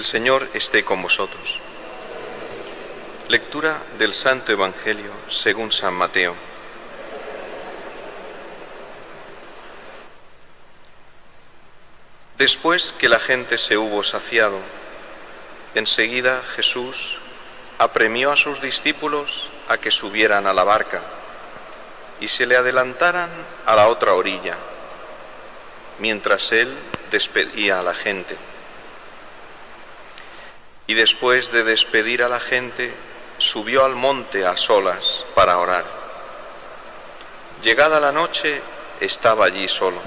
El Señor esté con vosotros. Lectura del Santo Evangelio según San Mateo. Después que la gente se hubo saciado, enseguida Jesús apremió a sus discípulos a que subieran a la barca y se le adelantaran a la otra orilla, mientras él despedía a la gente. Y después de despedir a la gente, subió al monte a solas para orar. Llegada la noche, estaba allí solo.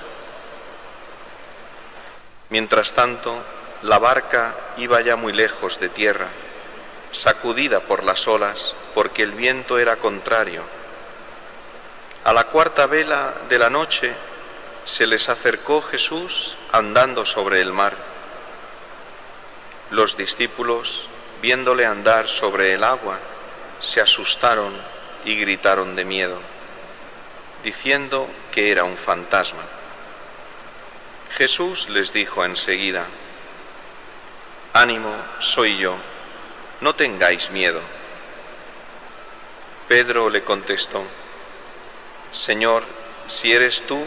Mientras tanto, la barca iba ya muy lejos de tierra, sacudida por las olas, porque el viento era contrario. A la cuarta vela de la noche se les acercó Jesús andando sobre el mar. Los discípulos, viéndole andar sobre el agua, se asustaron y gritaron de miedo, diciendo que era un fantasma. Jesús les dijo enseguida: «Ánimo, soy yo, no tengáis miedo». Pedro le contestó: «Señor, si eres tú,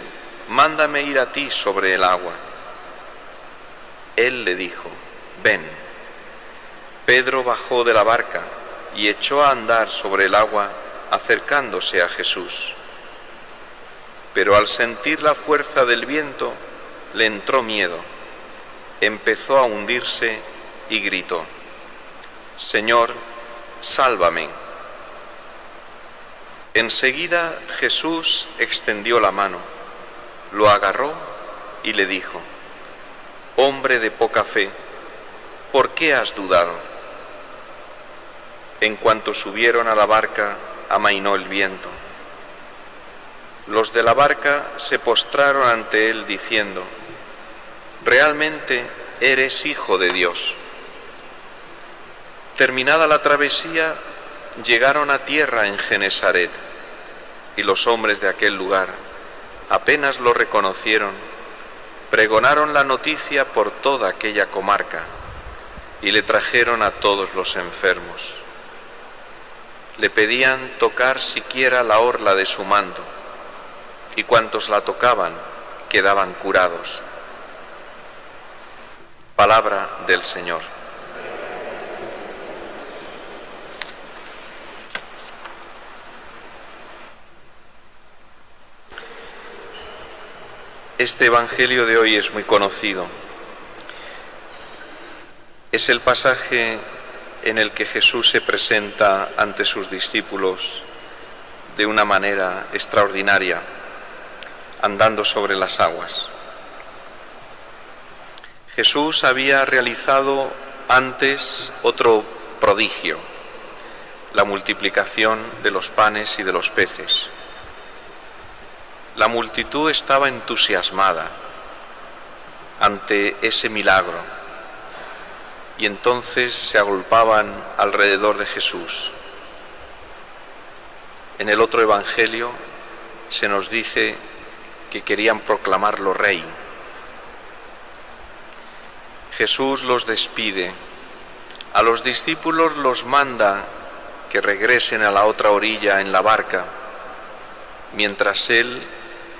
mándame ir a ti sobre el agua». Él le dijo: «Ven». Pedro bajó de la barca y echó a andar sobre el agua, acercándose a Jesús. Pero al sentir la fuerza del viento, le entró miedo, empezó a hundirse y gritó: «Señor, sálvame». Enseguida Jesús extendió la mano, lo agarró y le dijo: «Hombre de poca fe, ¿por qué has dudado?». En cuanto subieron a la barca, amainó el viento. Los de la barca se postraron ante él diciendo: «Realmente eres Hijo de Dios». Terminada la travesía, llegaron a tierra en Genesaret, y los hombres de aquel lugar, apenas lo reconocieron, pregonaron la noticia por toda aquella comarca, y le trajeron a todos los enfermos. Le pedían tocar siquiera la orla de su manto, y cuantos la tocaban quedaban curados. Palabra del Señor. Este Evangelio de hoy es muy conocido. Es el pasaje en el que Jesús se presenta ante sus discípulos de una manera extraordinaria, andando sobre las aguas. Jesús había realizado antes otro prodigio, la multiplicación de los panes y de los peces. La multitud estaba entusiasmada ante ese milagro y entonces se agolpaban alrededor de Jesús. En el otro evangelio se nos dice que querían proclamarlo rey. Jesús los despide, a los discípulos los manda que regresen a la otra orilla en la barca, mientras él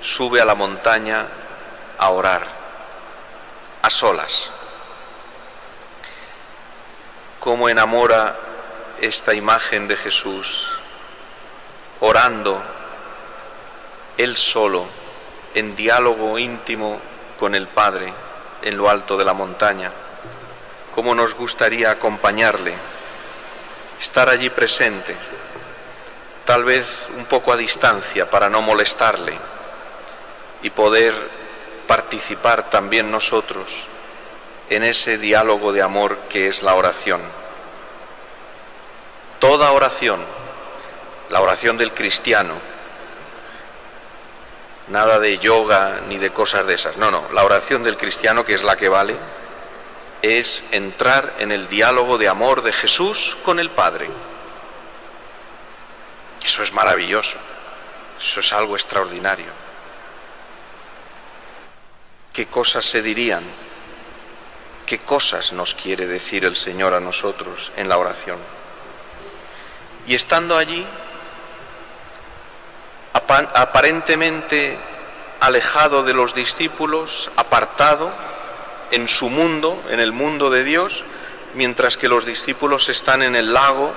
sube a la montaña a orar, a solas. Cómo enamora esta imagen de Jesús, orando, él solo, en diálogo íntimo con el Padre, en lo alto de la montaña. Cómo nos gustaría acompañarle, estar allí presente, tal vez un poco a distancia para no molestarle, y poder participar también nosotros en ese diálogo de amor que es la oración. Toda oración, la oración del cristiano, nada de yoga ni de cosas de esas, no, la oración del cristiano, que es la que vale, es entrar en el diálogo de amor de Jesús con el Padre. Eso es maravilloso, eso es algo extraordinario. ¿Qué cosas se dirían? qué cosas nos quiere decir el Señor a nosotros en la oración. Y estando allí, aparentemente alejado de los discípulos, apartado en su mundo, en el mundo de Dios, mientras que los discípulos están en el lago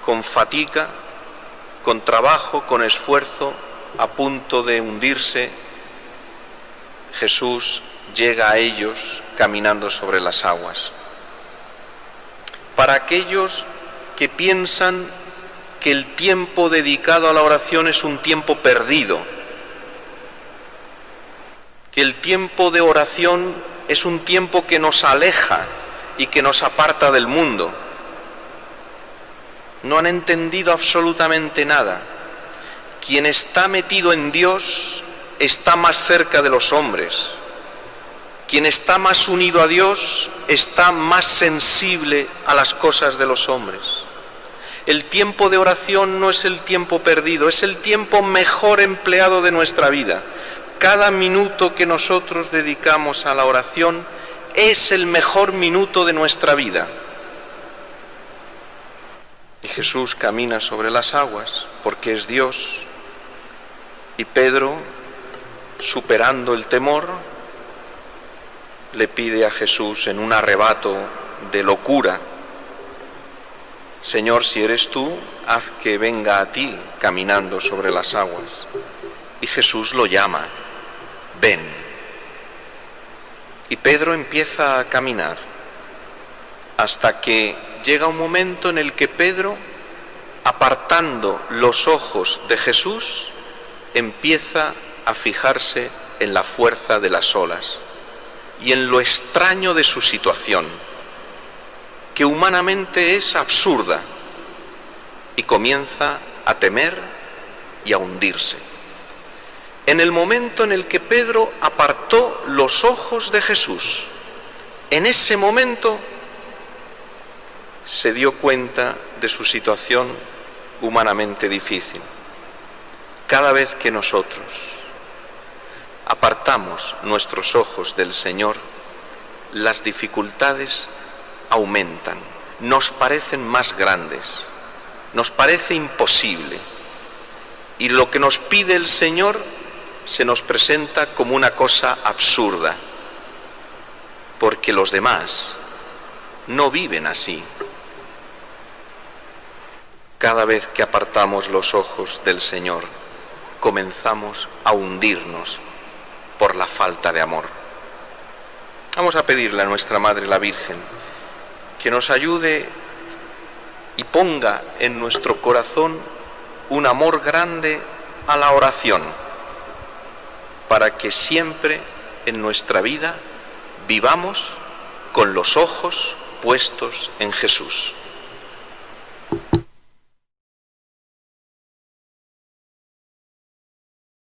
con fatiga, con trabajo, con esfuerzo, a punto de hundirse, Jesús llega a ellos caminando sobre las aguas. Para aquellos que piensan que el tiempo dedicado a la oración es un tiempo perdido, que el tiempo de oración es un tiempo que nos aleja y que nos aparta del mundo, no han entendido absolutamente nada. Quien está metido en Dios está más cerca de los hombres. Quien está más unido a Dios está más sensible a las cosas de los hombres. El tiempo de oración no es el tiempo perdido, es el tiempo mejor empleado de nuestra vida. Cada minuto que nosotros dedicamos a la oración es el mejor minuto de nuestra vida. Y Jesús camina sobre las aguas porque es Dios. Y Pedro, superando el temor, le pide a Jesús en un arrebato de locura: Señor, si eres tú, haz que venga a ti caminando sobre las aguas. Y Jesús lo llama: ven. Y Pedro empieza a caminar hasta que llega un momento en el que Pedro, apartando los ojos de Jesús, empieza a fijarse en la fuerza de las olas y en lo extraño de su situación, que humanamente es absurda, y comienza a temer y a hundirse. En el momento en el que Pedro apartó los ojos de Jesús, en ese momento se dio cuenta de su situación humanamente difícil. Cada vez que nosotros apartamos nuestros ojos del Señor, las dificultades aumentan, nos parecen más grandes, nos parece imposible, y lo que nos pide el Señor se nos presenta como una cosa absurda, porque los demás no viven así. Cada vez que apartamos los ojos del Señor, comenzamos a hundirnos por la falta de amor. Vamos a pedirle a nuestra Madre la Virgen que nos ayude y ponga en nuestro corazón un amor grande a la oración, para que siempre en nuestra vida vivamos con los ojos puestos en Jesús.